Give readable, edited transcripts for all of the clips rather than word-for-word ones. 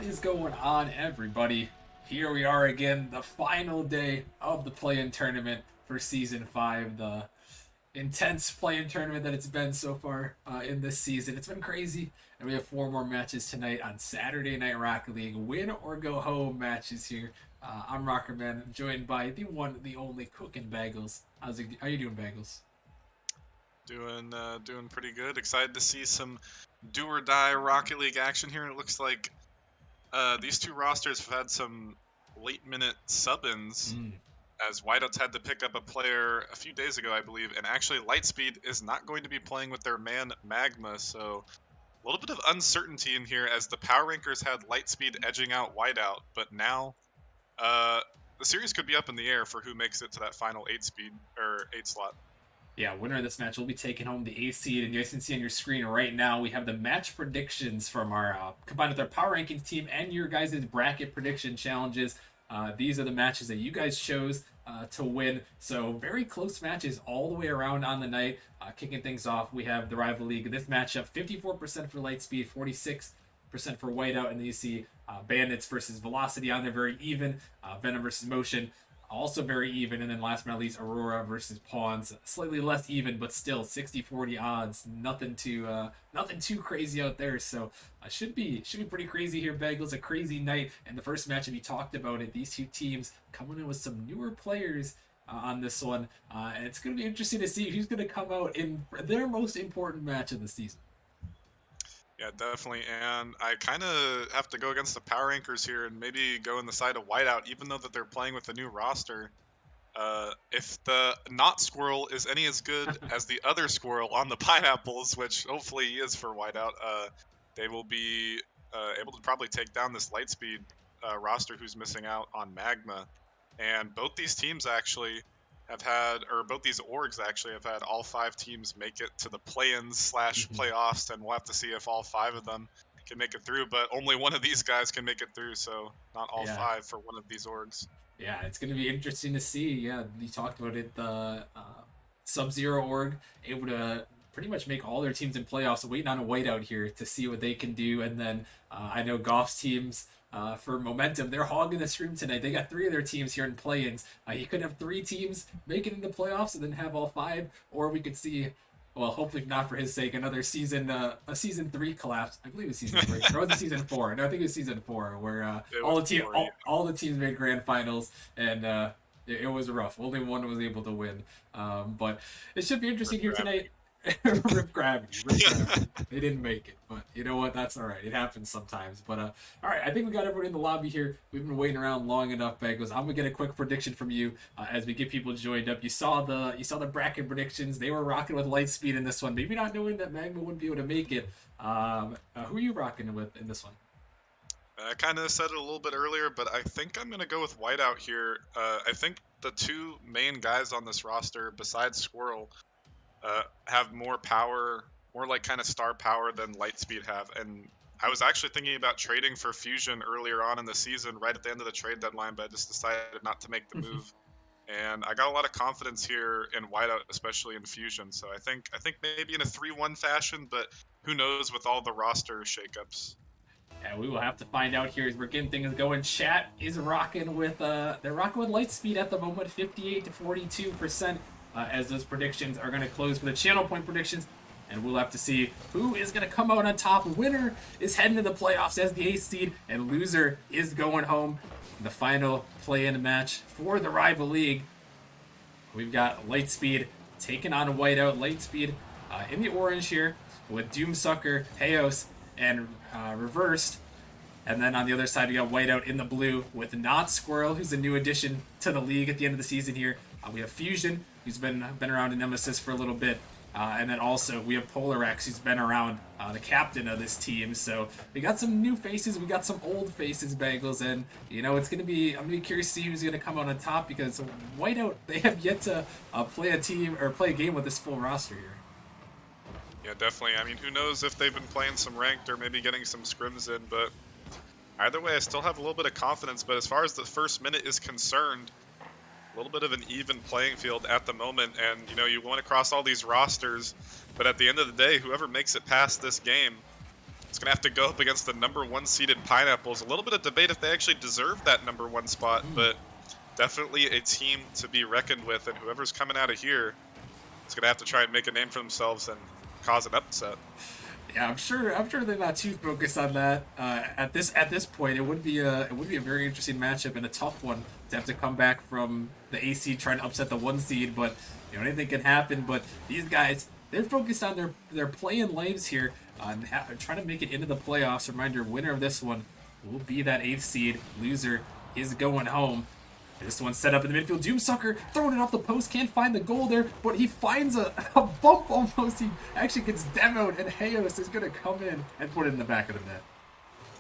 What is going on, everybody? Here we are again, the final day of the play-in tournament for Season 5, the intense play-in tournament that it's been so far in this season. It's been crazy, and we have four more matches tonight on Saturday Night Rocket League. Win or go home matches here. I'm Rockerman, joined by the one, the only Cook and Bagels. How you doing, Bagels? Doing pretty good. Excited to see some do or die Rocket League action here. It looks like these two rosters have had some late minute sub-ins Mm. as Whiteout's had to pick up a player a few days ago, I believe, and actually Lightspeed is not going to be playing with their man Magma, so a little bit of uncertainty in here as the power rankers had Lightspeed edging out Whiteout, but now uh, the series could be up in the air for who makes it to that final 8 speed or 8 slot. Yeah, winner of this match will be taking home the A seed, and you guys can see on your screen right now we have the match predictions from our combined with our power rankings team and your guys' bracket prediction challenges. These are the matches that you guys chose to win. So very close matches all the way around on the night. Kicking things off, we have the rival league. This matchup: 54% for Lightspeed, 46% for Whiteout, and then you see Bandits versus Velocity on there, very even. Venom versus Motion, also very even. And then last but not least, Aurora versus Pawns, slightly less even, but still 60-40 odds. Nothing too crazy out there. So should be pretty crazy here, Bagels. A crazy night. And the first matchup you talked about it. These two teams coming in with some newer players on this one, and it's going to be interesting to see who's going to come out in their most important match of the season. Yeah, definitely. And I kind of have to go against the power anchors here and maybe go in the side of Whiteout, even though that they're playing with a new roster. If the not squirrel is any as good as the other squirrel on the pineapples, which hopefully he is for Whiteout, they will be able to probably take down this Lightspeed roster who's missing out on Magma. And both these teams actually have had, or both these orgs actually have had all five teams make it to the play-ins slash playoffs, and we'll have to see if all five of them can make it through. But only one of these guys can make it through, so not all Yeah. five for one of these orgs. Yeah, it's going to be interesting to see. Yeah, you talked about it. The Sub-Zero org able to pretty much make all their teams in playoffs. Waiting on a Whiteout here to see what they can do. And then I know Goff's teams for momentum, they're hogging the stream tonight. They got three of their teams here in play-ins. You could have three teams make it into playoffs and then have all five, or we could see. Well, hopefully not for his sake. Another season, a season 3 collapse. I believe it was season 3. Or was it season 4? No, I think it was season 4, where all the teams made grand finals, and it was rough. Only one was able to win. But it should be interesting here tonight. Rip gravity. They didn't make it, but you know what? That's all right. It happens sometimes. But all right, I think we got everyone in the lobby here. We've been waiting around long enough, Bagels. I'm gonna get a quick prediction from you as we get people joined up. You saw the bracket predictions. They were rocking with Lightspeed in this one. Maybe not knowing that Magma wouldn't be able to make it. Who are you rocking with in this one? I kind of said it a little bit earlier, but I think I'm going to go with Whiteout here. I think the two main guys on this roster, besides Squirrel, have more power, more like kind of star power than Lightspeed have. And I was actually thinking about trading for Fusion earlier on in the season, right at the end of the trade deadline, but I just decided not to make the move. And I got a lot of confidence here in Whiteout, especially in Fusion. So I think maybe in a 3-1 fashion, but who knows with all the roster shakeups. Yeah, we will have to find out here as we're getting things going. Chat is rocking with they're rocking with Lightspeed at the moment, 58 to 42%. As those predictions are going to close for the channel point predictions, and we'll have to see who is going to come out on top. Winner is heading to the playoffs as the 8th seed, and loser is going home. In the final play-in match for the rival league, we've got Lightspeed taking on Whiteout. Lightspeed in the orange here with Doomsucker, Heos, and Reversed. And then on the other side, we got Whiteout in the blue with Not Squirrel, who's a new addition to the league at the end of the season here. We have Fusion, who's been around in Nemesis for a little bit. And then also we have Polarex, who's been around, the captain of this team. So we got some new faces, we got some old faces, Bagels, and you know I'm gonna be curious to see who's gonna come out on top because Whiteout, they have yet to play a game with this full roster here. Yeah, definitely. I mean, who knows if they've been playing some ranked or maybe getting some scrims in, but either way, I still have a little bit of confidence. But as far as the first minute is concerned, a little bit of an even playing field at the moment, and you know you want to cross all these rosters, but at the end of the day, whoever makes it past this game It's going to have to go up against the #1 seeded Pineapples. A little bit of debate if they actually deserve that #1 spot, but definitely a team to be reckoned with, and whoever's coming out of here is going to have to try and make a name for themselves and cause an upset. Yeah, I'm sure. I'm sure they're not too focused on that at this point. It would be a very interesting matchup and a tough one to have to come back from the A seed trying to upset the 1 seed. But anything can happen. But these guys, they're focused on their playing lives here, on trying to make it into the playoffs. Reminder: winner of this one will be that 8th seed. Loser is going home. This one's set up in the midfield. Doomsucker throwing it off the post. Can't find the goal there, but he finds a bump almost. He actually gets demoed, and Hayos is going to come in and put it in the back of the net.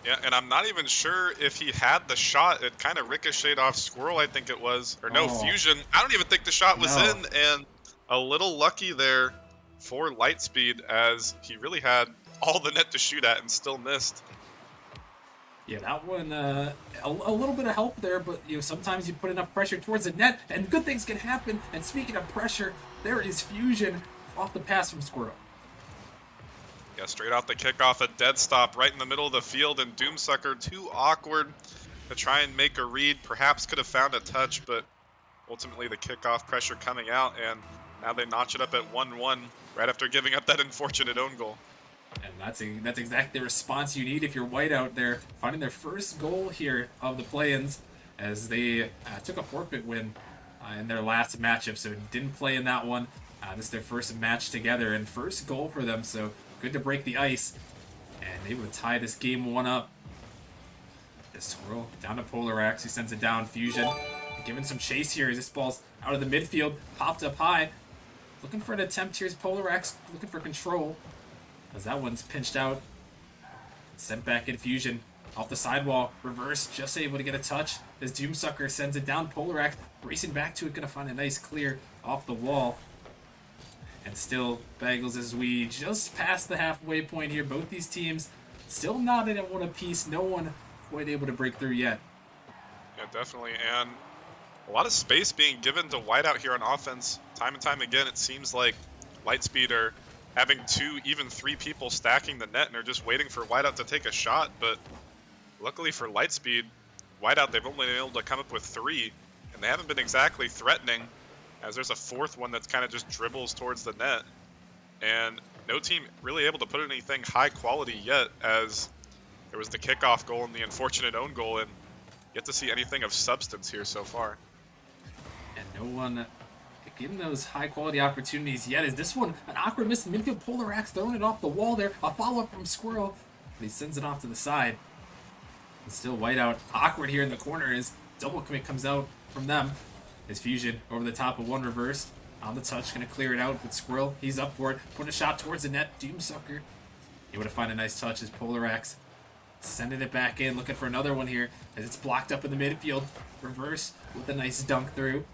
Yeah, and I'm not even sure if he had the shot. It kind of ricocheted off Squirrel, I think it was. Or no, Fusion. I don't even think the shot was in, and a little lucky there for Lightspeed, as he really had all the net to shoot at and still missed. Yeah, that one, a little bit of help there, but sometimes you put enough pressure towards the net, and good things can happen. And speaking of pressure, there is Fusion off the pass from Squirrel. Yeah, straight off the kickoff, a dead stop right in the middle of the field, and Doomsucker too awkward to try and make a read. Perhaps could have found a touch, but ultimately the kickoff pressure coming out, and now they notch it up at 1-1 right after giving up that unfortunate own goal. And that's exactly the response you need if you're Whiteout there, finding their first goal here of the play-ins, as they took a forfeit win in their last matchup, so didn't play in that one. This is their first match together and first goal for them, so good to break the ice, and able to tie this game 1 up. This Squirrel down to Polarax, who sends it down. Fusion giving some chase here as this ball's out of the midfield, popped up high, looking for an attempt here. Is Polarax looking for control, as that one's pinched out. Sent back in. Fusion off the sidewall, reverse, just able to get a touch as Doomsucker sends it down. Polarax racing back to it, gonna find a nice clear off the wall. And still Bagels as we just past the halfway point here. Both these teams still knotted at 1 apiece. No one quite able to break through yet. Yeah, definitely. And a lot of space being given to Whiteout here on offense. Time and time again, it seems like Lightspeed are having 2, even 3 people stacking the net, and they're just waiting for Whiteout to take a shot. But luckily for Lightspeed, Whiteout, they've only been able to come up with 3, and they haven't been exactly threatening, as there's a 4th one that's kind of just dribbles towards the net. And no team really able to put in anything high quality yet, as there was the kickoff goal and the unfortunate own goal, and yet to see anything of substance here so far. And no one getting those high quality opportunities yet. Is this one an awkward miss in midfield? Polarax throwing it off the wall there. A follow up from Squirrel, but he sends it off to the side. And still Whiteout awkward here in the corner as double commit comes out from them. His Fusion over the top of one reversed. On the touch, going to clear it out, but Squirrel, he's up for it. Putting a shot towards the net. Doomsucker able to find a nice touch as Polarax sending it back in, looking for another one here as it's blocked up in the midfield. Reverse with a nice dunk through.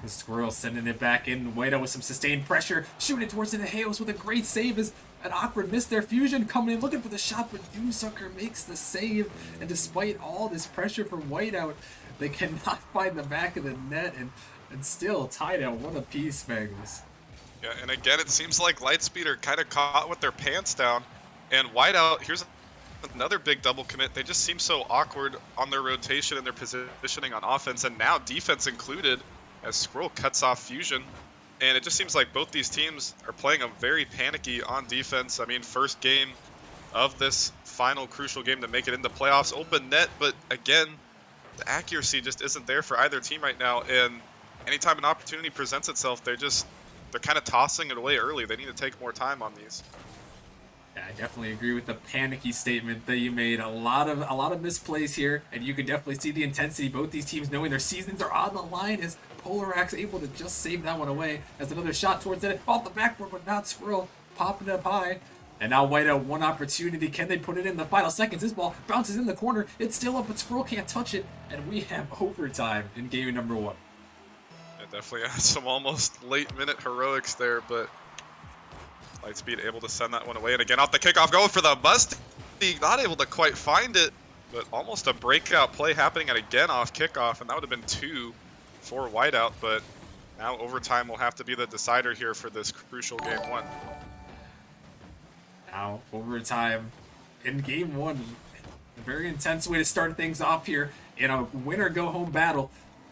The Squirrel sending it back in. Whiteout with some sustained pressure, shooting it towards the Hayos with a great save as an awkward miss there. Fusion coming in, looking for the shot, but Doomsucker makes the save. And despite all this pressure from Whiteout, they cannot find the back of the net, and still tied at 1 apiece, Bagels. Yeah, and again, it seems like Lightspeed are kind of caught with their pants down. And Whiteout, here's another big double commit. They just seem so awkward on their rotation and their positioning on offense, and now defense included, as Squirrel cuts off Fusion. And it just seems like both these teams are playing a very panicky on defense. I mean, first game of this final crucial game to make it into playoffs. Open net, but again, the accuracy just isn't there for either team right now. And anytime an opportunity presents itself, they're kind of tossing it away early. They need to take more time on these. Yeah, I definitely agree with the panicky statement that you made. A lot of misplays here, and you can definitely see the intensity. Both these teams knowing their seasons are on the line, as Polarax able to just save that one away. As another shot towards it off the backboard, but not Squirrel popping it up high. And now Whiteout 1 opportunity. Can they put it in the final seconds? This ball bounces in the corner. It's still up, but Squirrel can't touch it. And we have overtime in game number 1. Yeah, definitely had some almost late minute heroics there, but Lightspeed able to send that one away. And again, off the kickoff, going for the Mustang. Not able to quite find it, but almost a breakout play happening and again off kickoff. And that would have been 2 for Whiteout, but now overtime will have to be the decider here for this crucial game 1. Now overtime in game one. A very intense way to start things off here in a winner-go-home battle.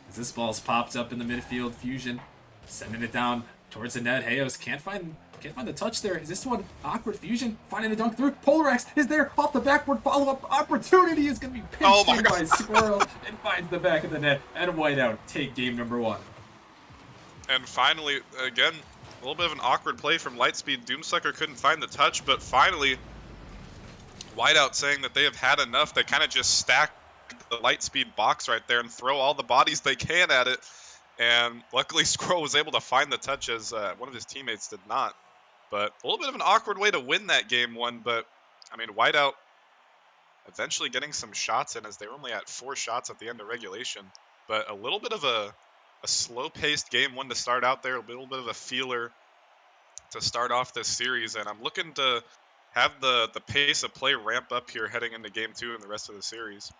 As this ball's popped up in the midfield, Fusion sending it down towards the net. Hayos can't find the touch there. Is this one awkward? Fusion finding the dunk through. Polarax is there off the backboard. Follow-up opportunity is going to be pinched in by Squirrel and finds the back of the net. And Whiteout take game number one. And finally, again, a little bit of an awkward play from Lightspeed. Doomsucker couldn't find the touch, but finally, Whiteout saying that they have had enough. They kind of just stack the Lightspeed box right there and throw all the bodies they can at it. And luckily, Squirrel was able to find the touch as one of his teammates did not. But a little bit of an awkward way to win that game one. But, I mean, Whiteout eventually getting some shots in as they were only at 4 shots at the end of regulation. But a little bit of a slow-paced game one to start out there, a little bit of a feeler to start off this series. And I'm looking to have the pace of play ramp up here heading into game 2 and the rest of the series.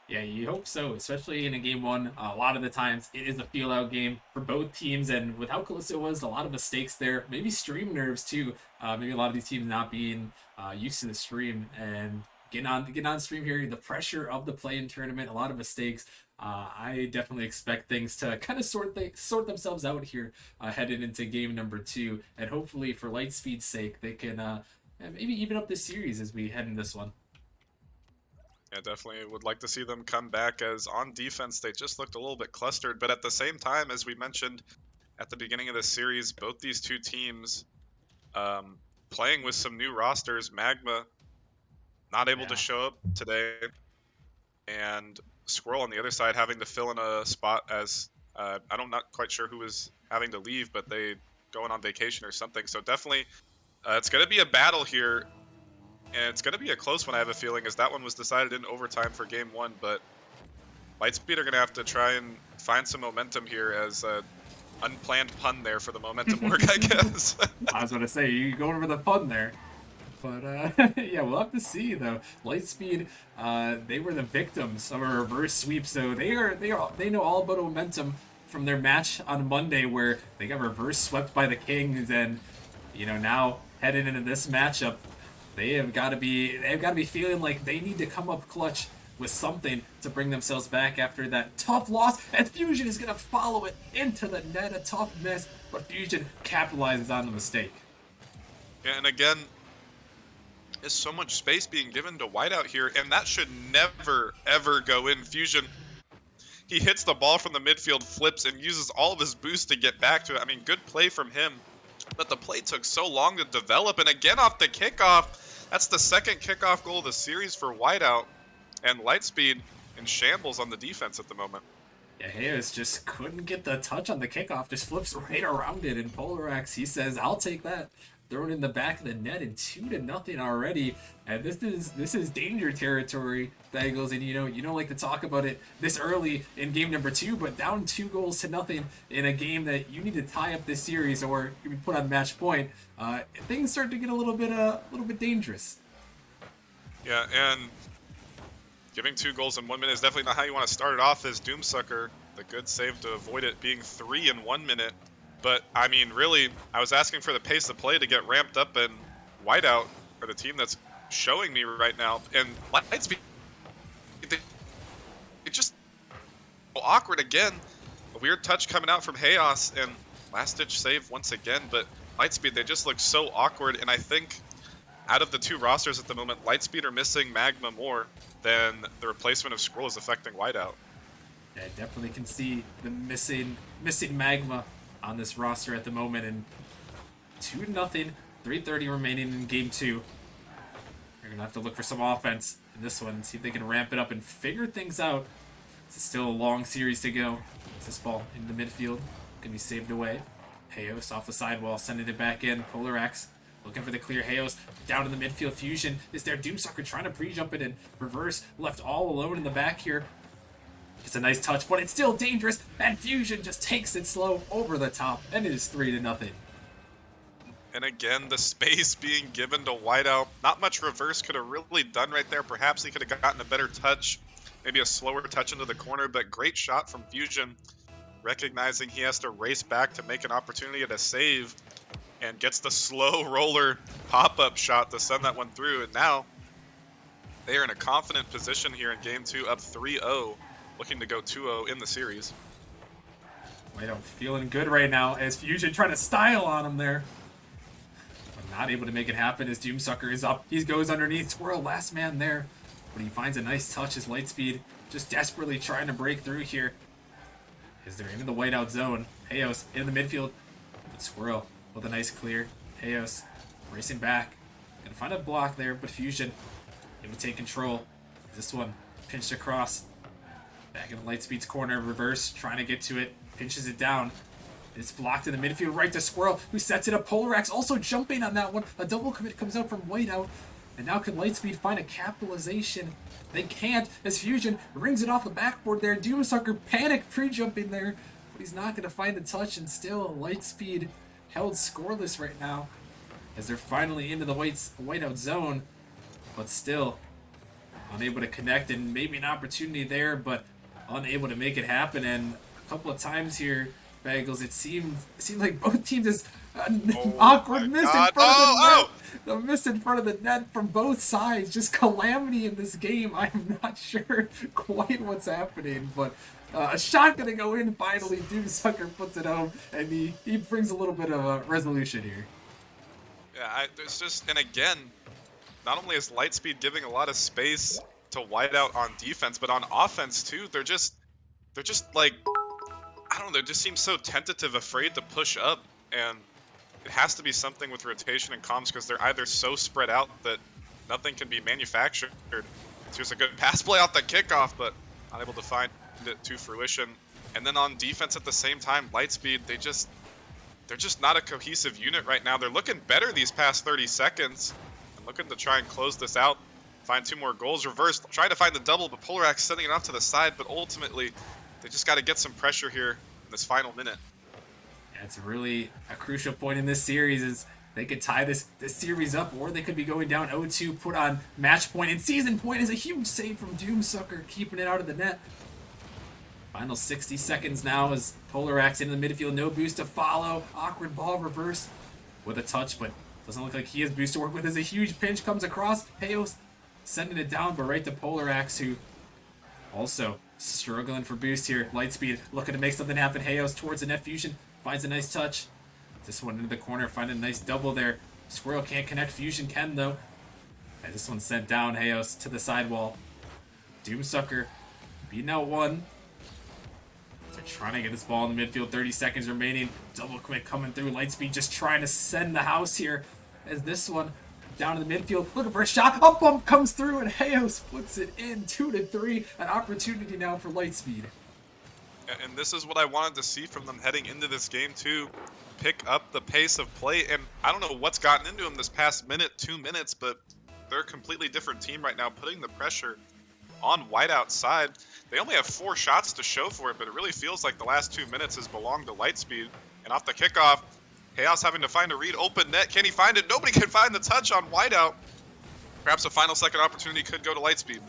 Yeah, you hope so, especially in a game one. A lot of the times it is a feel-out game for both teams, and with how close it was, a lot of mistakes there. Maybe stream nerves too. Maybe a lot of these teams not being used to the stream and getting on stream here. The pressure of the play-in tournament, a lot of mistakes. I definitely expect things to kind of sort themselves out here headed into game number 2, and hopefully for Lightspeed's sake, they can maybe even up this series as we head in this one. Yeah, definitely would like to see them come back, as on defense they just looked a little bit clustered. But at the same time, as we mentioned at the beginning of this series, both these two teams playing with some new rosters. Magma not able to show up today, and Squirrel on the other side having to fill in a spot as I'm not quite sure who was having to leave, but they going on vacation or something. So definitely it's going to be a battle here. And it's going to be a close one, I have a feeling, as that one was decided in overtime for game 1. But Lightspeed are going to have to try and find some momentum here, as unplanned pun there for the momentum work, I guess. I was going to say, you going over the pun there. But, yeah, we'll have to see, though. Lightspeed, they were the victims of a reverse sweep, so they know all about momentum from their match on Monday, where they got reverse swept by the Kings, and, now headed into this matchup, they've got to be feeling like they need to come up clutch with something to bring themselves back after that tough loss. And Fusion is going to follow it into the net. A tough miss, but Fusion capitalizes on the mistake. Yeah, and again, there's so much space being given to Whiteout here, and that should never, ever go in. Fusion, he hits the ball from the midfield, flips, and uses all of his boost to get back to it. I mean, good play from him, but the play took so long to develop. And again, off the kickoff, that's the second kickoff goal of the series for Whiteout, and Lightspeed in shambles on the defense at the moment. Yeah, Hayes just couldn't get the touch on the kickoff, just flips right around it, and Polarax, he says, I'll take that. Thrown in the back of the net, and 2-0 already. And this is danger territory, Bagels, and you don't like to talk about it this early in game number 2, but down 2-0 in a game that you need to tie up this series or you be put on match point. Things start to get a little bit dangerous. Yeah, and giving 2 goals in 1 minute is definitely not how you want to start it off. As Doomsucker, the good save to avoid it being 3 in 1 minute. But, I mean, really, I was asking for the pace of play to get ramped up, and Whiteout are the team that's showing me right now. And Lightspeed, it's just awkward again. A weird touch coming out from Chaos, and last-ditch save once again. But Lightspeed, they just look so awkward, and I think out of the 2 rosters at the moment, Lightspeed are missing Magma more than the replacement of Squirrel is affecting Whiteout. Yeah, I definitely can see the missing Magma on this roster at the moment, and 2-0, 3:30 remaining in game 2. They're gonna have to look for some offense in this one, see if they can ramp it up and figure things out. This is still a long series to go. This ball into the midfield can be saved away. Hayos off the sidewall, sending it back in. Polarax looking for the clear. Hayos down in the midfield. Fusion is there. Doomsucker trying to pre-jump it in reverse, left all alone in the back here. It's a nice touch, but it's still dangerous, and Fusion just takes it slow over the top, and it is 3-0. And again, the space being given to Whiteout. Not much reverse could have really done right there. Perhaps he could have gotten a better touch, maybe a slower touch into the corner, but great shot from Fusion, recognizing he has to race back to make an opportunity at a save, and gets the slow roller pop-up shot to send that one through. And now They are in a confident position here in game 2, up 3-0, looking to go 2-0 in the series. Whiteout feeling good right now as Fusion trying to style on him there. But not able to make it happen as Doomsucker is up. He goes underneath. Swirl, last man there. But he finds a nice touch as Lightspeed just desperately trying to break through here. As they're into the whiteout zone. Heos in the midfield. But Swirl with a nice clear. Heos racing back. Gonna find a block there, but Fusion able to take control. This one pinched across. Back in Lightspeed's corner, reverse, trying to get to it. Pinches it down. It's blocked in the midfield right to Squirrel, who sets it up. Polarax also jumping on that one. A double commit comes out from Whiteout. And now can Lightspeed find a capitalization? They can't, as Fusion rings it off the backboard there. Doomsucker panic pre-jumping there, but he's not going to find the touch, and still Lightspeed held scoreless right now as they're finally into the whiteout zone, but still unable to connect, and maybe an opportunity there, but unable to make it happen. And a couple of times here, Bagels, it seemed like both teams is awkward miss in front of the net. The miss in front of the net from both sides. Just calamity in this game. I'm not sure quite what's happening, but a shot gonna go in finally. Doomsucker puts it home, and he brings a little bit of a resolution here. Yeah, there's just, and again, not only is Lightspeed giving a lot of space to Whiteout on defense, but on offense too, they're just like, I don't know, they just seem so tentative, afraid to push up, and it has to be something with rotation and comms because they're either so spread out that nothing can be manufactured. It's just a good pass play off the kickoff, but unable to find it to fruition. And then on defense at the same time, Lightspeed, they're just not a cohesive unit right now. They're looking better these past 30 seconds. And looking to try and close this out, find 2 more goals. Reverse, trying to find the double, but Polarax sending it off to the side. But ultimately, they just got to get some pressure here in this final minute. Yeah, it's really a crucial point in this series is they could tie this series up, or they could be going down 0-2, put on match point. And season point is a huge save from Doomsucker, keeping it out of the net. Final 60 seconds now as Polarax into the midfield. No boost to follow. Awkward ball reverse with a touch, but doesn't look like he has boost to work with as a huge pinch comes across. Heos sending it down, but right to Polarax, who also struggling for boost here. Lightspeed looking to make something happen. Heos towards the net. Fusion finds a nice touch. This one into the corner, finding a nice double there. Squirrel can't connect. Fusion can, though. And this one's sent down. Heos to the sidewall. Doomsucker beating out one. They're trying to get this ball in the midfield. 30 seconds remaining. Double commit coming through. Lightspeed just trying to send the house here. As this one down to the midfield, looking for a shot. Up bump comes through, and Heos puts it in 2-3. An opportunity now for Lightspeed. And this is what I wanted to see from them heading into this game too. Pick up the pace of play, and I don't know what's gotten into them this past minute, 2 minutes, but they're a completely different team right now, putting the pressure on Whiteout's side. They only have 4 shots to show for it, but it really feels like the last 2 minutes has belonged to Lightspeed. And off the kickoff, Chaos having to find a read, open net. Can he find it? Nobody can find the touch on Whiteout. Perhaps a final second opportunity could go to Lightspeed.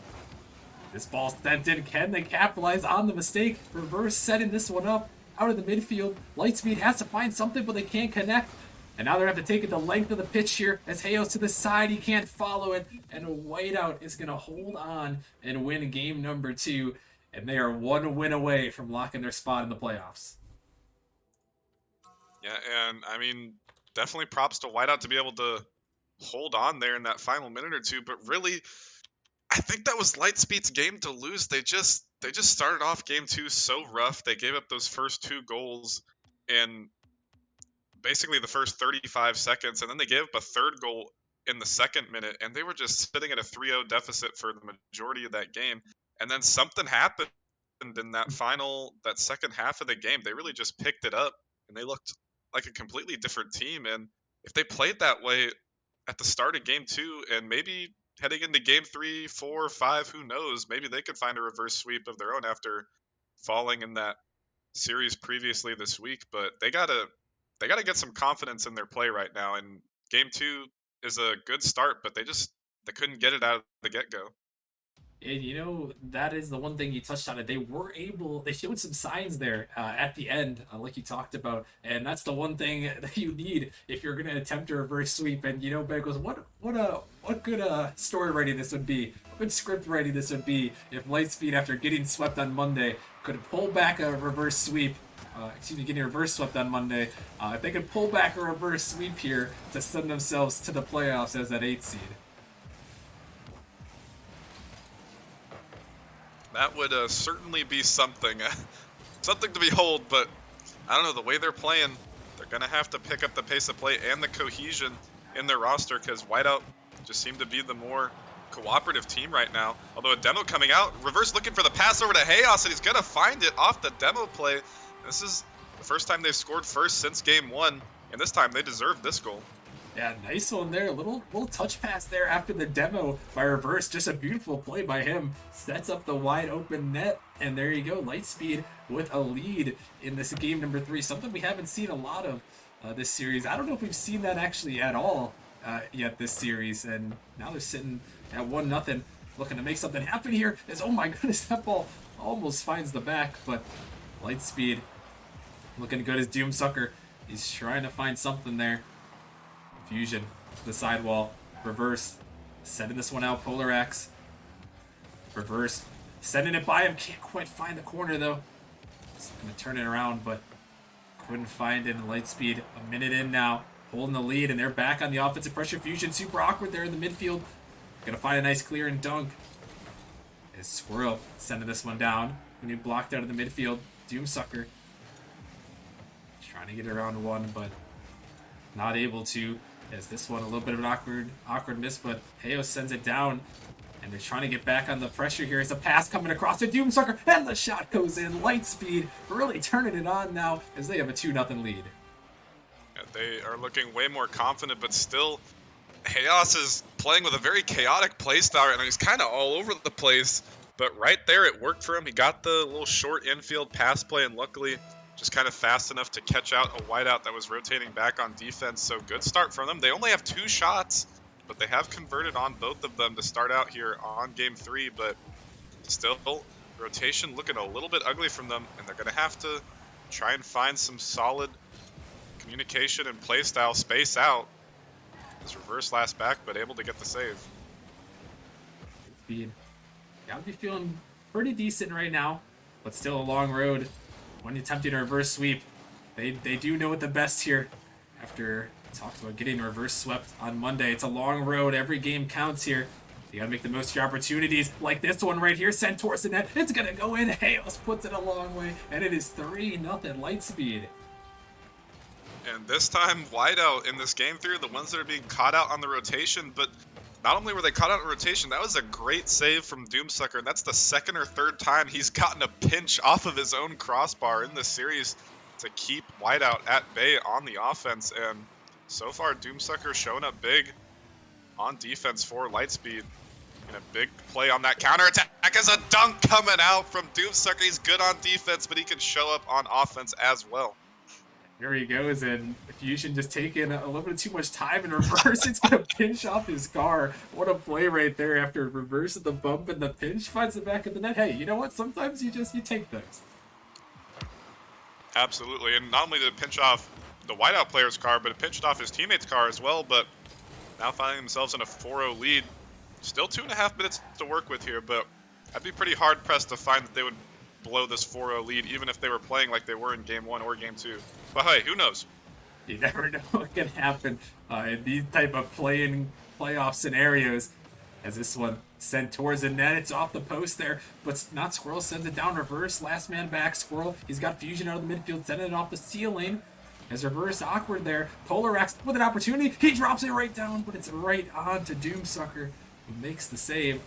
This ball sent in. Can they capitalize on the mistake? Reverse setting this one up out of the midfield. Lightspeed has to find something, but they can't connect. And now they're going to have to take it the length of the pitch here as Heos to the side. He can't follow it. And Whiteout is going to hold on and win game number 2. And they are 1 win away from locking their spot in the playoffs. Yeah, and I mean, definitely props to Whiteout to be able to hold on there in that final minute or two. But really, I think that was Lightspeed's game to lose. They just started off game 2 so rough. They gave up those first 2 goals in basically the first 35 seconds, and then they gave up a third goal in the second minute, and they were just sitting at a 3-0 deficit for the majority of that game. And then something happened in that second half of the game. They really just picked it up, and they looked like a completely different team. And if they played that way at the start of game 2, and maybe heading into game 3, 4, 5, who knows, maybe they could find a reverse sweep of their own after falling in that series previously this week. But they gotta get some confidence in their play right now. And game 2 is a good start, but they couldn't get it out of the get-go. And that is the one thing you touched on it. They showed some signs there at the end, like you talked about, and that's the one thing that you need if you're going to attempt a reverse sweep. And Bagels, what good story writing this would be, what good script writing this would be if Lightspeed, after getting swept on Monday, could pull back a reverse sweep. Getting reverse swept on Monday. If they could pull back a reverse sweep here to send themselves to the playoffs as that 8th seed. That would certainly be something, something to behold. But I don't know, the way they're playing, they're gonna have to pick up the pace of play and the cohesion in their roster, because Whiteout just seemed to be the more cooperative team right now. Although a demo coming out, reverse looking for the pass over to Chaos, and he's gonna find it off the demo play. This is the first time they've scored first since game 1, and this time they deserved this goal. Yeah, nice one there. A little touch pass there after the demo by reverse. Just a beautiful play by him. Sets up the wide open net, and there you go. Lightspeed with a lead in this game number 3. Something we haven't seen a lot of this series. I don't know if we've seen that actually at all yet this series. And now they're sitting at 1-0, looking to make something happen here. Oh my goodness, that ball almost finds the back, but Lightspeed looking good as Doomsucker. He's trying to find something there. Fusion to the sidewall. Reverse. Sending this one out. Polar X. Reverse. Sending it by him. Can't quite find the corner though. He's going to turn it around, but couldn't find it. Lightspeed a minute in now. Holding the lead, and they're back on the offensive pressure. Fusion super awkward there in the midfield. Going to find a nice clear and dunk. Is Squirrel sending this one down. When he blocked out of the midfield. Doomsucker. Trying to get around one, but not able to. As this one, a little bit of an awkward miss, but Heo sends it down, and they're trying to get back on the pressure here. As a pass coming across to Doomsucker, and the shot goes in. Lightspeed really turning it on now as they have a 2-0 lead. Yeah, they are looking way more confident, but still, Chaos is playing with a very chaotic playstyle, and he's kind of all over the place. But right there, it worked for him. He got the little short infield pass play, and luckily, just kind of fast enough to catch out a Whiteout that was rotating back on defense. So good start from them. They only have 2 shots, but they have converted on both of them to start out here on game 3. But still, rotation looking a little bit ugly from them, and they're going to have to try and find some solid communication and play style space out. This reverse last back, but able to get the save. Speed. Gotta be feeling pretty decent right now, but still a long road. When attempting a reverse sweep, they do know it the best here. After talked about getting reverse swept on Monday, it's a long road. Every game counts here. You gotta make the most of your opportunities, like this one right here, sent towards the net. It's gonna go in. Hales puts it a long way, and it is 3-0 Lightspeed. And this time, Whiteout in this game 3 are the ones that are being caught out on the rotation, but not only were they caught out in rotation, that was a great save from Doomsucker, and that's the 2nd or 3rd time he's gotten a pinch off of his own crossbar in this series to keep Whiteout at bay on the offense. And so far, Doomsucker showing up big on defense for Lightspeed. And a big play on that counterattack as a dunk coming out from Doomsucker. He's good on defense, but he can show up on offense as well. Here he goes, and Fusion just taking a little bit too much time in reverse. It's going to pinch off his car. What a play right there after reverse of the bump and the pinch finds the back of the net. Hey, you know what? Sometimes you take those. Absolutely, and not only did it pinch off the Whiteout player's car, but it pinched off his teammate's car as well, but now finding themselves in a 4-0 lead. Still 2.5 minutes to work with here, but I'd be pretty hard-pressed to find that they would blow this 4-0 lead, even if they were playing like they were in Game 1 or Game 2. But hey, who knows? You never know what can happen in these type of playoff scenarios. As this one sent towards the net, it's off the post there, but not Squirrel sends it down reverse. Last man back, Squirrel. He's got Fusion out of the midfield, sending it off the ceiling. As reverse awkward there, Polar X with an opportunity. He drops it right down, but it's right on to Doomsucker, who makes the save.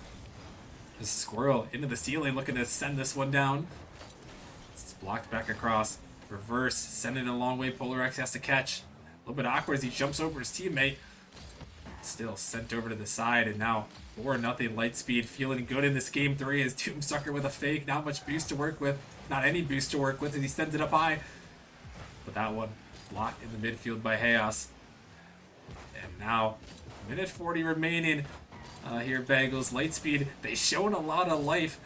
This Squirrel into the ceiling, looking to send this one down. It's blocked back across. Reverse, sending it a long way. Polar X has to catch. A little bit awkward as he jumps over his teammate. Still sent over to the side, and now 4-0 Lightspeed, feeling good in this game 3 as Doomsucker with a fake. Not much boost to work with. Not any boost to work with as he sends it up high. But that one blocked in the midfield by Chaos. And now, minute 40 remaining. here, Bengals. Lightspeed, they've shown a lot of life,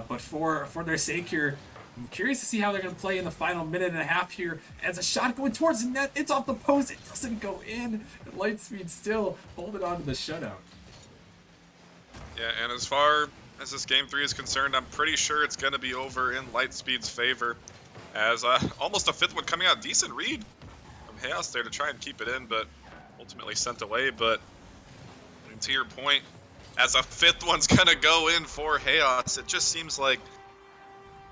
but for their sake here, I'm curious to see how they're going to play in the final minute and a half here. As a shot going towards the net, it's off the post, it doesn't go in. Lightspeed still holding on to the shutout. Yeah, and as far as this game 3 is concerned, I'm pretty sure it's going to be over in Lightspeed's favor. As almost a fifth one coming out. Decent read from Chaos there to try and keep it in, but ultimately sent away. But to your point, as a fifth one's going to go in for Chaos, it just seems like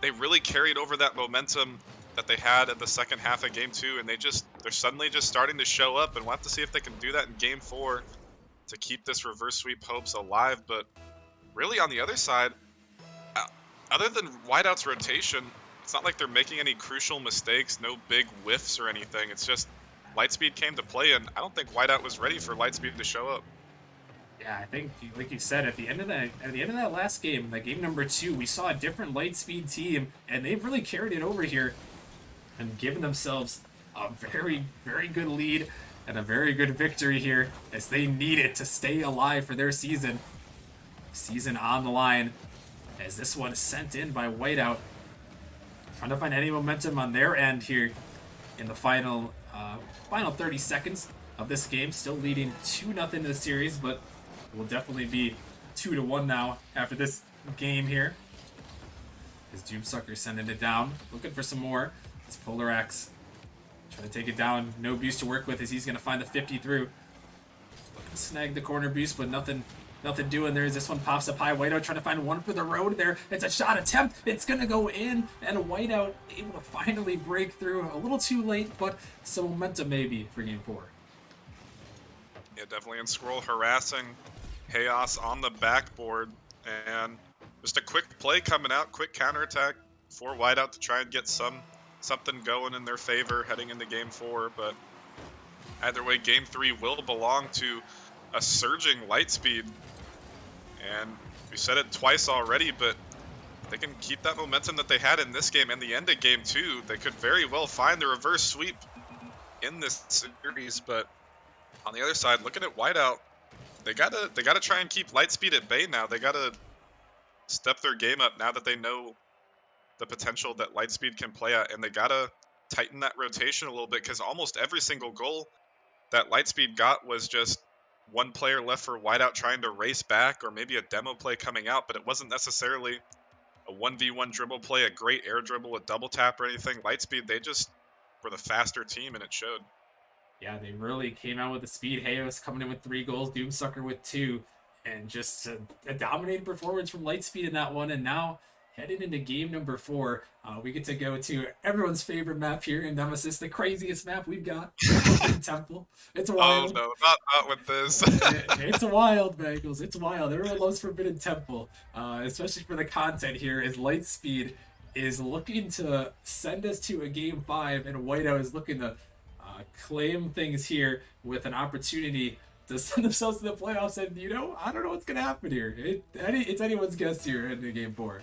they really carried over that momentum that they had at the second half of game 2, and they're suddenly just starting to show up, and we'll have to see if they can do that in game 4 to keep this reverse sweep hopes alive. But really on the other side, other than Whiteout's rotation, it's not like they're making any crucial mistakes, no big whiffs or anything. It's just Lightspeed came to play, and I don't think Whiteout was ready for Lightspeed to show up. Yeah, I think, like you said, at the end of that last game, that game number 2, we saw a different Lightspeed team, and they've really carried it over here and given themselves a very, very good lead and a very good victory here, as they need it to stay alive for their season. Season on the line, as this one is sent in by Whiteout, trying to find any momentum on their end here in the final 30 seconds of this game. Still leading 2-0 in the series, but it will definitely be 2-1 now after this game here. As Doomsucker sending it down, looking for some more. It's Polar Axe trying to take it down. No boost to work with as he's going to find the 50 through. Looking to snag the corner boost, but nothing doing there as this one pops up high. Whiteout trying to find one for the road there. It's a shot attempt. It's going to go in, and Whiteout able to finally break through. A little too late, but some momentum maybe for game 4. Yeah, definitely. And Squirrel harassing Chaos on the backboard, and just a quick play coming out, quick counterattack for Whiteout to try and get something going in their favor heading into game 4. But either way, game 3 will belong to a surging Lightspeed, and we said it twice already, but if they can keep that momentum that they had in this game and the end of game 2, they could very well find the reverse sweep in this series. But on the other side, looking at Whiteout, they gotta try and keep Lightspeed at bay now. They gotta step their game up now that they know the potential that Lightspeed can play at, and they gotta tighten that rotation a little bit, because almost every single goal that Lightspeed got was just one player left for Whiteout trying to race back, or maybe a demo play coming out, but it wasn't necessarily a 1v1 dribble play, a great air dribble, a double tap, or anything. Lightspeed, they just were the faster team, and it showed. Yeah, they really came out with the speed. Hayos coming in with 3 goals, Doomsucker with 2, and just a dominating performance from Lightspeed in that one. And now, heading into game number 4, we get to go to everyone's favorite map here in Nemesis, the craziest map we've got, Temple. It's wild. Oh no, not with this. It's wild, Bengals. It's wild. Everyone loves Forbidden Temple, especially for the content here, as Lightspeed is looking to send us to a game 5, and Whiteout is looking to claim things here with an opportunity to send themselves to the playoffs. And I don't know what's gonna happen here. It's anyone's guess here in the game 4.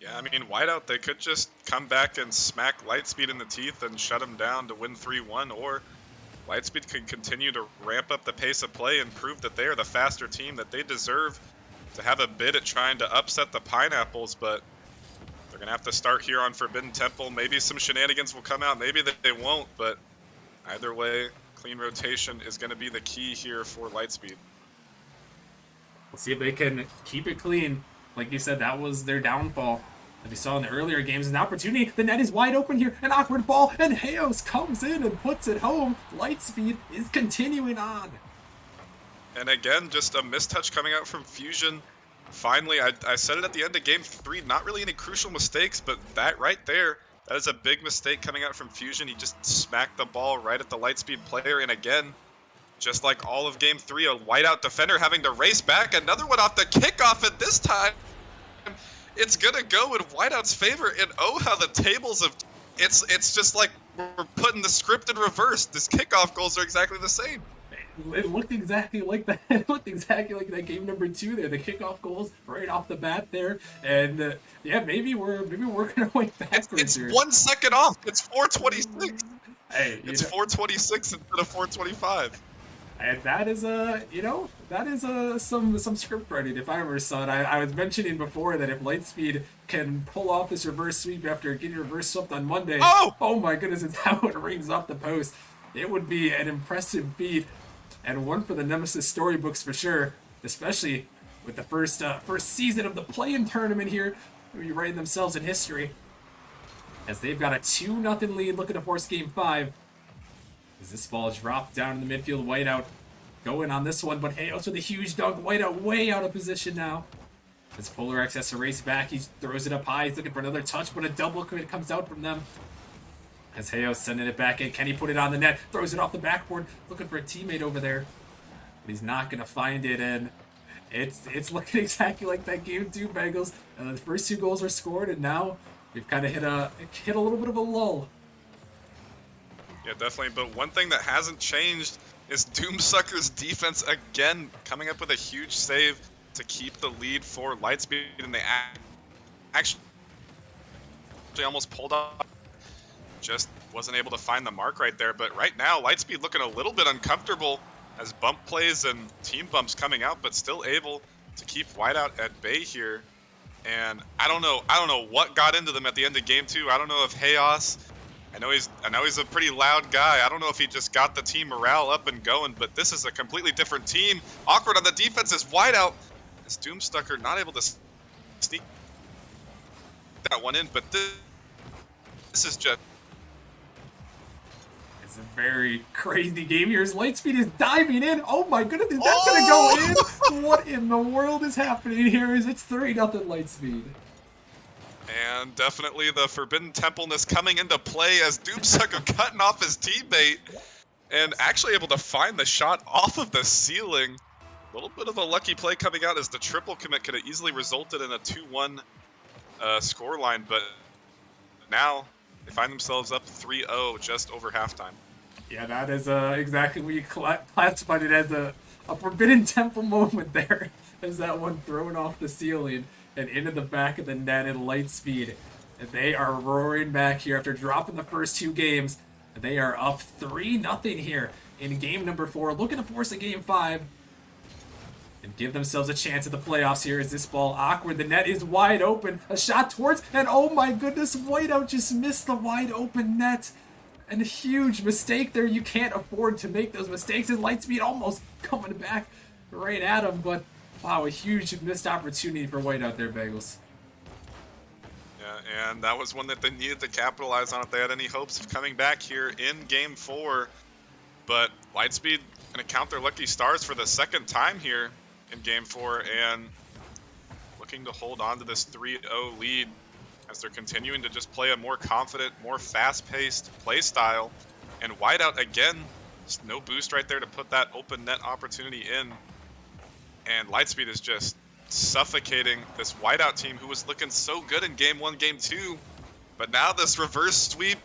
Yeah, I mean, Whiteout, they could just come back and smack Lightspeed in the teeth and shut him down to win 3-1, or Lightspeed could continue to ramp up the pace of play and prove that they are the faster team, that they deserve to have a bid at trying to upset the Pineapples. But they're gonna have to start here on Forbidden Temple. Maybe some shenanigans will come out, maybe they won't, but either way, clean rotation is going to be the key here for Lightspeed. We'll see if they can keep it clean. Like you said, that was their downfall that we saw in the earlier games. An opportunity, the net is wide open here, an awkward ball, and Hayos comes in and puts it home. Lightspeed is continuing on. And again, just a mistouch coming out from Fusion. Finally, I said it at the end of game 3, not really any crucial mistakes, but that right there, that is a big mistake coming out from Fusion. He just smacked the ball right at the Lightspeed player. And again, just like all of game 3, a Whiteout defender having to race back. Another one off the kickoff, and this time it's going to go in Whiteout's favor. And oh, how the tables have... It's just like we're putting the script in reverse. These kickoff goals are exactly the same. It looked exactly like that. It looked exactly like that game number 2 there. The kickoff goals right off the bat there, and yeah, maybe we're working our way backwards. It's here. 1 second off. It's 4:26. Hey, it's 4:26 instead of 4:25. And that is some script writing if I ever saw it. I was mentioning before that if Lightspeed can pull off this reverse sweep after getting reverse swept on Monday, Oh! oh my goodness, it's how it rings off the post. It would be an impressive feat and one for the Nemesis storybooks for sure, especially with the first season of the play-in tournament here. They'll be writing themselves in history as they've got a 2-0 lead looking to force game 5. As this ball dropped down in the midfield, Whiteout going on this one, but Hayos with a huge dunk. Whiteout way out of position now. As Polar X has to race back, he throws it up high. He's looking for another touch, but a double commit comes out from them. As Hayos sending it back in, can he put it on the net? Throws it off the backboard, looking for a teammate over there. But he's not going to find it, and it's looking exactly like that game 2, Bengals. The first 2 goals are scored, and now we've kind of hit a little bit of a lull. Yeah, definitely. But one thing that hasn't changed is Doomsucker's defense again coming up with a huge save to keep the lead for Lightspeed, and they actually almost pulled up. Just wasn't able to find the mark right there. But right now, Lightspeed looking a little bit uncomfortable as bump plays and team bumps coming out, but still able to keep Whiteout at bay here. And I don't know what got into them at the end of game 2. I don't know if Hayos, I know he's a pretty loud guy. I don't know if he just got the team morale up and going, but this is a completely different team. Awkward on the defense is Whiteout. As Doomstucker not able to sneak that one in, but this is just... It's a very crazy game here as Lightspeed is diving in. Oh my goodness, is that going to go in? What in the world is happening here? Is it's 3-0 Lightspeed. And definitely the Forbidden Templeness coming into play as Doomsucker cutting off his teammate and actually able to find the shot off of the ceiling. A little bit of a lucky play coming out as the triple commit could have easily resulted in a 2-1 scoreline, but now they find themselves up 3-0 just over halftime. Yeah, that is exactly what you classified it as, a Forbidden Temple moment there. As that one thrown off the ceiling and into the back of the net at Lightspeed. And they are roaring back here after dropping the first 2 games. And they are up 3-0 here in game number 4, looking to force a game 5 and give themselves a chance at the playoffs here. As this ball awkward, the net is wide open, a shot towards, and oh my goodness, Whiteout just missed the wide open net. And a huge mistake there. You can't afford to make those mistakes. And Lightspeed almost coming back right at him, but wow, a huge missed opportunity for Whiteout there, Bagels. Yeah, and that was one that they needed to capitalize on if they had any hopes of coming back here in game 4. But Lightspeed gonna count their lucky stars for the second time here in game 4 and looking to hold on to this 3-0 lead as they're continuing to just play a more confident, more fast-paced play style. And Whiteout again, just no boost right there to put that open net opportunity in. And Lightspeed is just suffocating this Whiteout team who was looking so good in game 1, game 2. But now this reverse sweep,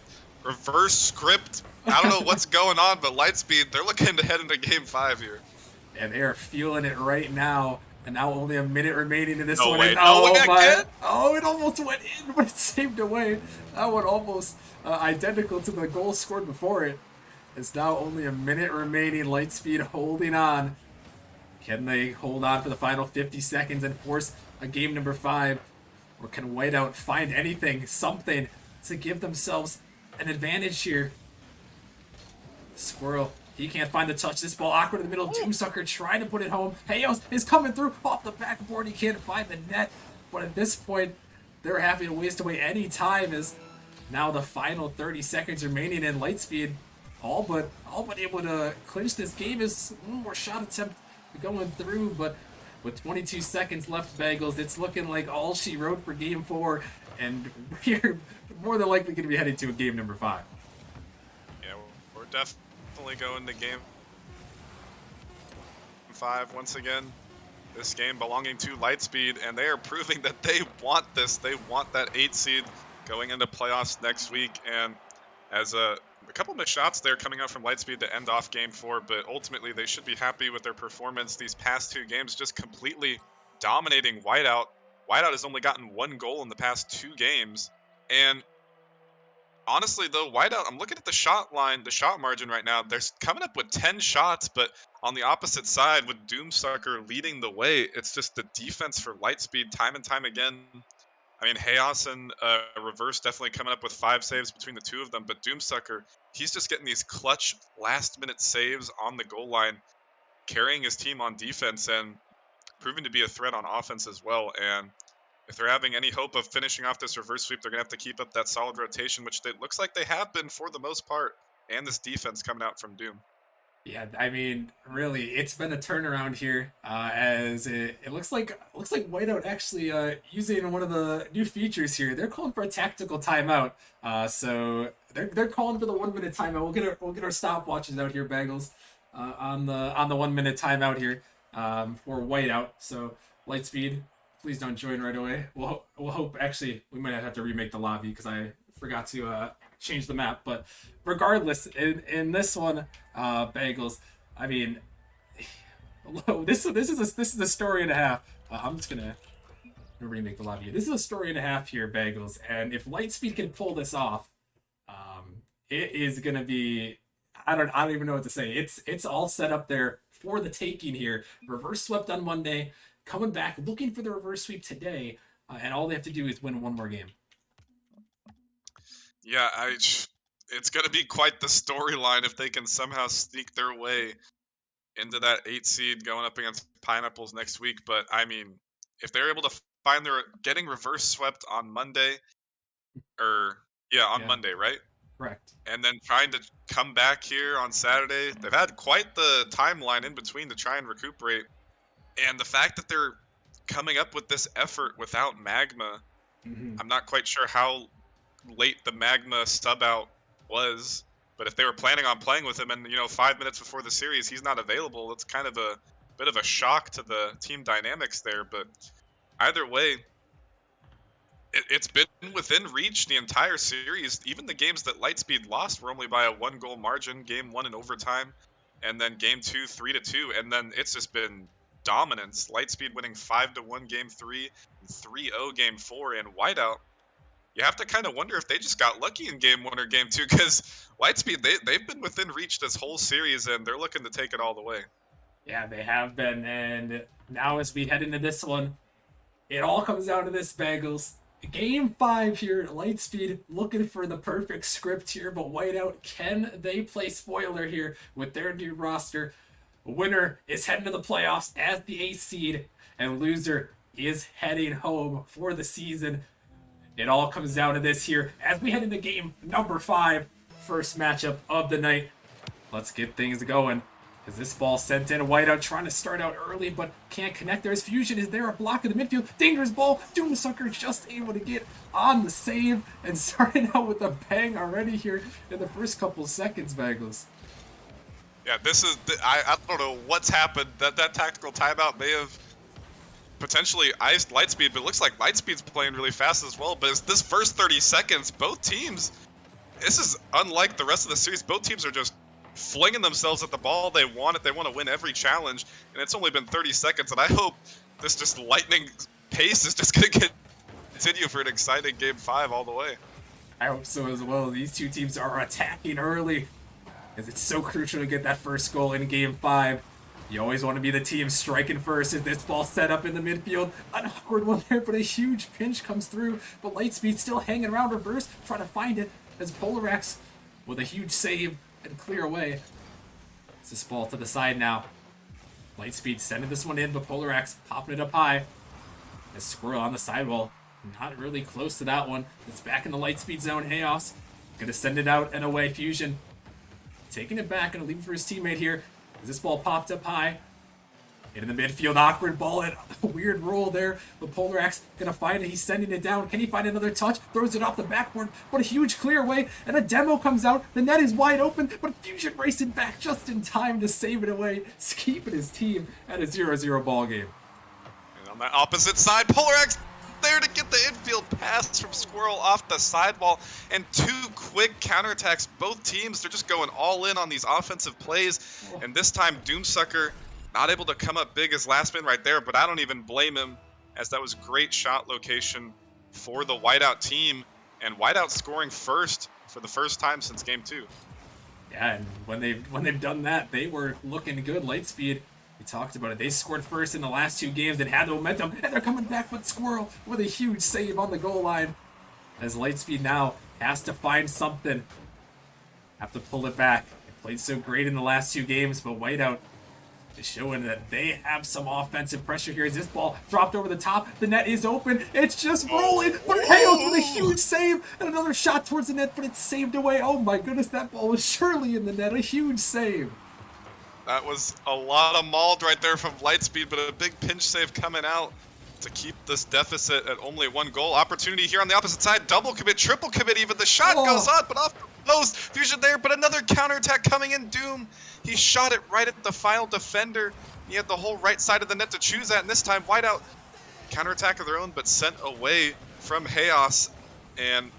reverse script, I don't know what's going on, but Lightspeed, they're looking to head into game 5 here. And they are feeling it right now. And now only a minute remaining in this No one. way. And, oh, it almost went in, but it saved away. That one almost identical to the goal scored before it. It's now only a minute remaining. Lightspeed holding on. Can they hold on for the final 50 seconds and force a game number 5? Or can Whiteout find anything, something, to give themselves an advantage here? Squirrel, he can't find the touch. This ball awkward in the middle. Doomsucker trying to put it home. Hayos is coming through off the backboard. He can't find the net. But at this point, they're happy to waste away any time as now the final 30 seconds remaining in Lightspeed. All but able to clinch this game is one more shot attempt going through, but with 22 seconds left, Bagels, it's looking like all she wrote for game 4, and we're more than likely going to be headed to a game number 5. Yeah, we're definitely going to game 5 once again. This game belonging to Lightspeed, and they are proving that they want this. They want that 8 seed going into playoffs next week, and as a couple missed shots there coming out from Lightspeed to end off game 4, but ultimately they should be happy with their performance these past 2 games, just completely dominating Whiteout. Whiteout has only gotten 1 goal in the past 2 games, and Honestly, though, Whiteout, I'm looking at the shot line, the shot margin right now. They're coming up with 10 shots, but on the opposite side, with Doomsucker leading the way, it's just the defense for Lightspeed time and time again. I mean, Chaos and Reverse definitely coming up with 5 saves between the two of them, but Doomsucker, he's just getting these clutch last-minute saves on the goal line, carrying his team on defense and proving to be a threat on offense as well. And if they're having any hope of finishing off this reverse sweep, they're going to have to keep up that solid rotation, which it looks like they have been for the most part, and this defense coming out from Doom. Yeah, I mean, really, it's been a turnaround here. As it looks like Whiteout actually using one of the new features here. They're calling for a tactical timeout. So they're calling for the 1 minute timeout. We'll get our stopwatches out here, Bagels, on the 1 minute timeout here for Whiteout. So Lightspeed, please don't join right away. We'll hope. Actually, we might have to remake the lobby because I forgot to change the map. But regardless, in this one, Bagels. I mean, this is a story and a half. I'm just gonna remake the lobby. This is a story and a half here, Bagels. And if Lightspeed can pull this off, it is gonna be. I don't even know what to say. It's all set up there for the taking here. Reverse swept on Monday, coming back looking for the reverse sweep today, and all they have to do is win one more game. Yeah, it's going to be quite the storyline if they can somehow sneak their way into that 8 seed going up against Pineapples next week. But I mean, if they're able to find their getting reverse swept on Monday, or yeah, on Yeah, Monday, right? correct. And then trying to come back here on Saturday, they've had quite the timeline in between to try and recuperate. And the fact that they're coming up with this effort without Magma, Hmm. I'm not quite sure how late the Magma sub out was, but if they were planning on playing with him and 5 minutes before the series he's not available, it's kind of a bit of a shock to the team dynamics there. But either way, it's been within reach the entire series. Even the games that Lightspeed lost were only by a 1 goal margin. Game 1 in overtime, and then game 2 3-2, and then it's just been dominance. Lightspeed winning 5-1 game 3, 3-0 game 4, and Whiteout, you have to kind of wonder if they just got lucky in game 1 or game 2, because Lightspeed, they've been within reach this whole series, and they're looking to take it all the way. Yeah, they have been, and now as we head into this one, it all comes down to this, Bagels. Game 5 here, Lightspeed looking for the perfect script here, but Whiteout, can they play spoiler here with their new roster? Winner is heading to the playoffs as the 8th seed, and loser is heading home for the season. It all comes down to this here as we head into game number 5, first matchup of the night. Let's get things going. Is this ball sent in? Whiteout trying to start out early, but can't connect. There's Fusion. Is there a block in the midfield? Dangerous ball. Doomsucker just able to get on the save and starting out with a bang already here in the first couple seconds, Bagels. Yeah, this is I don't know what's happened. That tactical timeout may have potentially iced Lightspeed, but it looks like Lightspeed's playing really fast as well. But it's this first 30 seconds, both teams, this is unlike the rest of the series. Both teams are just flinging themselves at the ball. They want it. They want to win every challenge, and it's only been 30 seconds. And I hope this just lightning pace is just going to continue for an exciting game 5 all the way. I hope so as well. These two teams are attacking early, as it's so crucial to get that first goal in game 5. You always want to be the team striking first. As this ball set up in the midfield, an awkward one there, but a huge pinch comes through. But Lightspeed still hanging around reverse, trying to find it as Polarax with a huge save and clear away. It's this ball to the side now. Lightspeed sending this one in, but Polarax popping it up high. A squirrel on the sidewall, not really close to that one. It's back in the Lightspeed zone. Chaos gonna send it out and away. Fusion taking it back, gonna leave it for his teammate here. As this ball popped up high, into the midfield, awkward ball and a weird roll there. But Polarax gonna find it. He's sending it down. Can he find another touch? Throws it off the backboard, but a huge clear away, and a demo comes out. The net is wide open, but Fusion racing back just in time to save it away, keeping his team at a 0-0 ball game. And on that opposite side, Polarax there to get the infield pass from Squirrel off the sidewall, and 2 quick counterattacks. Both teams, they're just going all in on these offensive plays, and this time Doomsucker not able to come up big as last man right there, but I don't even blame him, as that was great shot location for the Whiteout team, and Whiteout scoring first for the first time since game 2. Yeah, and when they've done that, they were looking good. Lightspeed, we talked about it. They scored first in the last 2 games and had the momentum, and they're coming back. But Squirrel with a huge save on the goal line, as Lightspeed now has to find something, have to pull it back. They played so great in the last 2 games, but Whiteout is showing that they have some offensive pressure here. As this ball dropped over the top, the net is open. It's just rolling. But Hails with a huge save and another shot towards the net, but it's saved away. Oh my goodness, that ball was surely in the net. A huge save. That was a lot of mauled right there from Lightspeed, but a big pinch save coming out to keep this deficit at only 1 goal. Opportunity here on the opposite side. Double commit, triple commit even. The shot goes on, but off the post. Fusion there, but another counterattack coming in. Doom, he shot it right at the final defender. He had the whole right side of the net to choose at, and this time Whiteout, counterattack of their own, but sent away from Chaos. And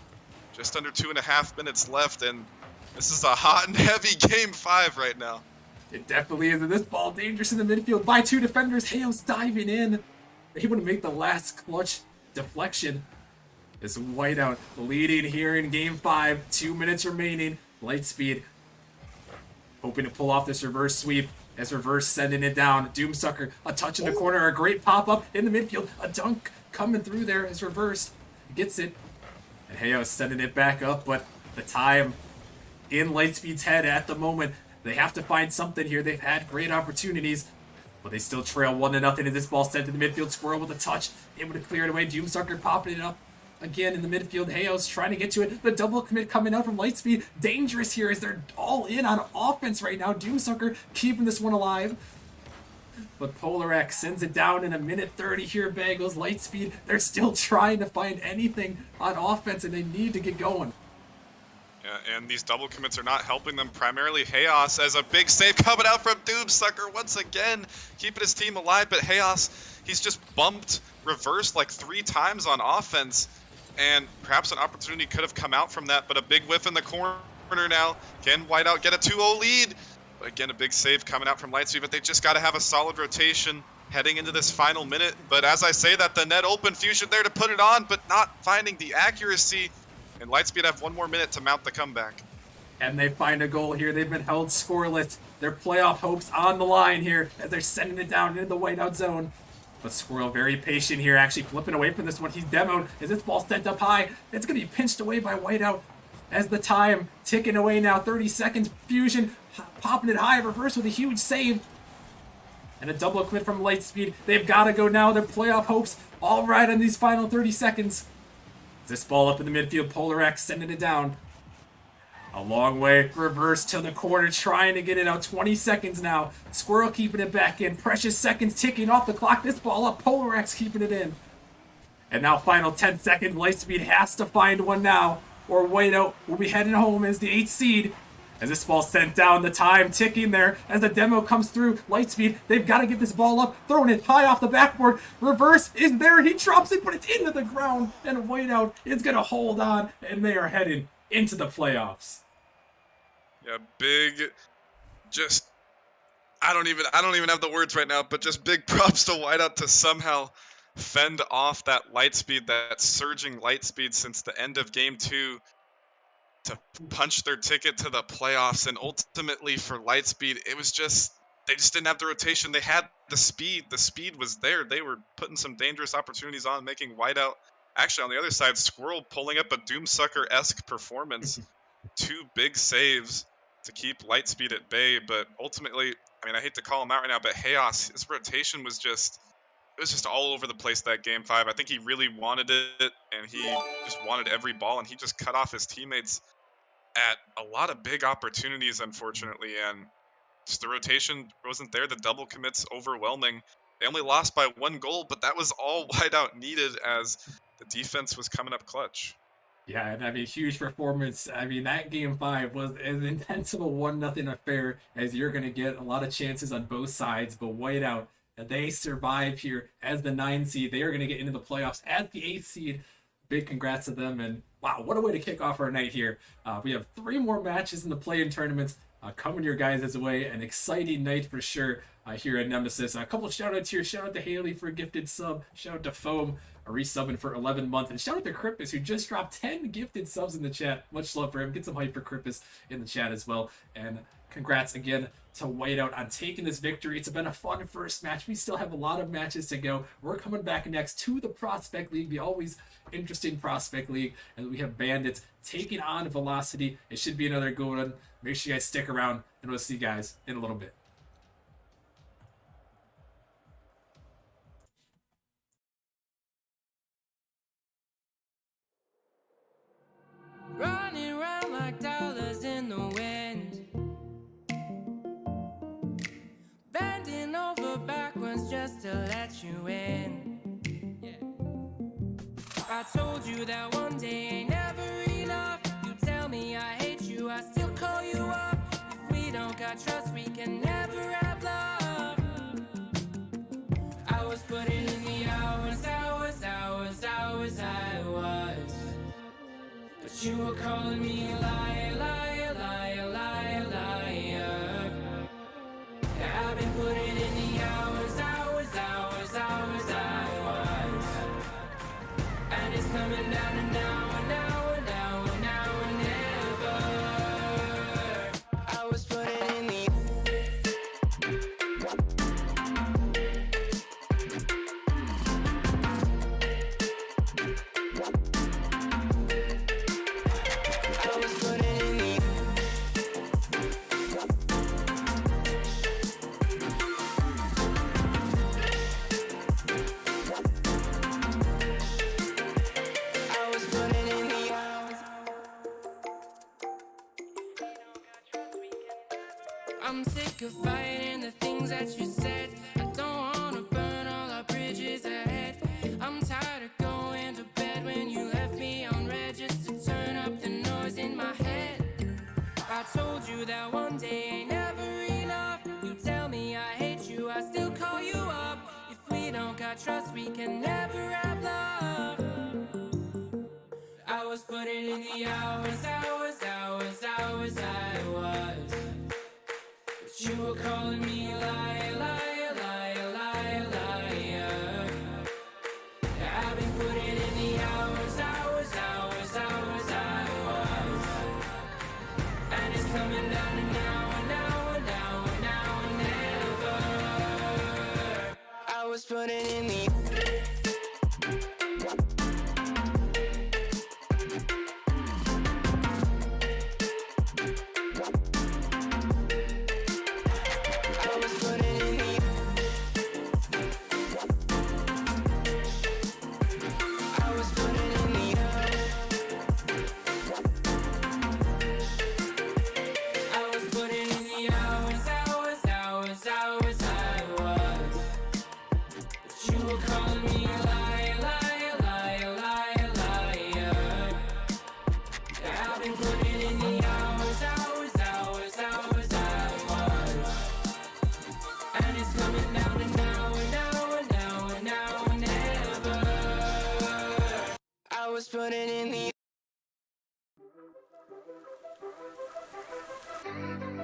just under 2.5 minutes left, and this is a hot and heavy game 5 right now. It definitely is. And this ball dangerous in the midfield by 2 defenders. Hails diving in. Able to make the last clutch deflection. This Whiteout leading here in game 5. 2 minutes remaining. Lightspeed hoping to pull off this reverse sweep. As reverse sending it down. Doomsucker, a touch in the corner, a great pop-up in the midfield. A dunk coming through there as reverse gets it. And Hayo sending it back up, but the time in Lightspeed's head at the moment. They have to find something here. They've had great opportunities, but they still trail 1-0. And this ball sent to the midfield. Squirrel with a touch, able to clear it away. Doomsucker popping it up again in the midfield. Hayo's trying to get to it. The double commit coming out from Lightspeed. Dangerous here as they're all in on offense right now. Doomsucker keeping this one alive. But PolarX sends it down in a minute 30 here. Bagels, Lightspeed, they're still trying to find anything on offense, and they need to get going. Yeah, and these double commits are not helping them. Primarily Chaos as a big save coming out from Doomsucker once again, keeping his team alive. But Chaos, he's just bumped reverse like 3 times on offense, and perhaps an opportunity could have come out from that. But a big whiff in the corner now. Can Whiteout get a 2-0 lead? But again, a big save coming out from Lightspeed. But they just got to have a solid rotation heading into this final minute. But as I say that, the net open, Fusion there to put it on, but not finding the accuracy. And Lightspeed have 1 more minute to mount the comeback. And they find a goal here. They've been held scoreless. Their playoff hopes on the line here as they're sending it down into the Whiteout zone. But Squirrel very patient here, actually flipping away from this one. He's demoed as this ball sent up high. It's going to be pinched away by Whiteout as the time ticking away now. 30 seconds. Fusion popping it high. Reverse with a huge save. And a double quit from Lightspeed. They've got to go now. Their playoff hopes all right in these final 30 seconds. This ball up in the midfield, PolarX sending it down. A long way, reverse to the corner, trying to get it out. 20 seconds now. Squirrel keeping it back in. Precious seconds ticking off the clock. This ball up, PolarX keeping it in. And now final 10 seconds, Lightspeed has to find one now, or Whiteout will be heading home as the 8th seed. As this ball sent down, the time ticking there as the demo comes through. Lightspeed, they've got to get this ball up, throwing it high off the backboard. Reverse is there, he drops it, but it's into the ground, and Whiteout is going to hold on, and they are heading into the playoffs. Yeah, big, just, I don't even have the words right now, but just big props to Whiteout to somehow fend off that Lightspeed, that surging Lightspeed since the end of game 2. To punch their ticket to the playoffs. And ultimately for Lightspeed, it was just, they just didn't have the rotation. They had the speed was there. They were putting some dangerous opportunities on, making Whiteout, actually on the other side, Squirrel pulling up a Doomsucker-esque performance. 2 big saves to keep Lightspeed at bay. But ultimately, I mean, I hate to call him out right now, but Chaos, his rotation was just, it was just all over the place that game 5. I think he really wanted it, and he just wanted every ball, and he just cut off his teammates at a lot of big opportunities, unfortunately, and just the rotation wasn't there. The double commits overwhelming. They only lost by 1 goal, but that was all Whiteout needed as the defense was coming up clutch. Yeah, and I mean, huge performance. I mean, that game 5 was as intense of a 1-0 affair as you're going to get. A lot of chances on both sides, but Whiteout, they survive here as the 9 seed. They are going to get into the playoffs as the 8th seed. Big congrats to them, and wow, what a way to kick off our night here. We have 3 more matches in the play-in tournaments. coming your guys' way. An exciting night for sure here at Nemesis. A couple shout outs here. Shout out to Haley for a gifted sub. Shout out to Foam, a resubbing for 11 months. And shout out to Crippus, who just dropped 10 gifted subs in the chat. Much love for him. Get some hype for Crippus in the chat as well. And congrats again to Whiteout on taking this victory. It's been a fun first match. We still have a lot of matches to go. We're coming back next to the Prospect League, the always interesting Prospect League, and we have Bandits taking on Velocity. It should be another good one. Make sure you guys stick around, and we'll see you guys in a little bit. Running around like dollars in the wind, bending over backwards just to let you in. I told you that one day ain't never enough. You tell me I hate you, I still call you up. If we don't got trust, we can never have love. I was putting in the hours, I was. But you were calling me a liar, liar, liar, liar, liar. Yeah, I've been putting in the hours, I was. And it's coming down to now and now and now and now and never. I was putting in the I'm sick of fighting the things that you said. I don't wanna burn all our bridges ahead. I'm tired of going to bed when you left me on red just to turn up the noise in my head. I told you that one day ain't never enough. You tell me I hate you, I still call you up. If we don't got trust, we can never have love. I was putting in the hours, I was. But you were calling me a liar, liar, liar, liar, liar. Yeah, I've been putting in the hours, I was. And it's coming down to now and now and now and now and never. I was putting in the putting in the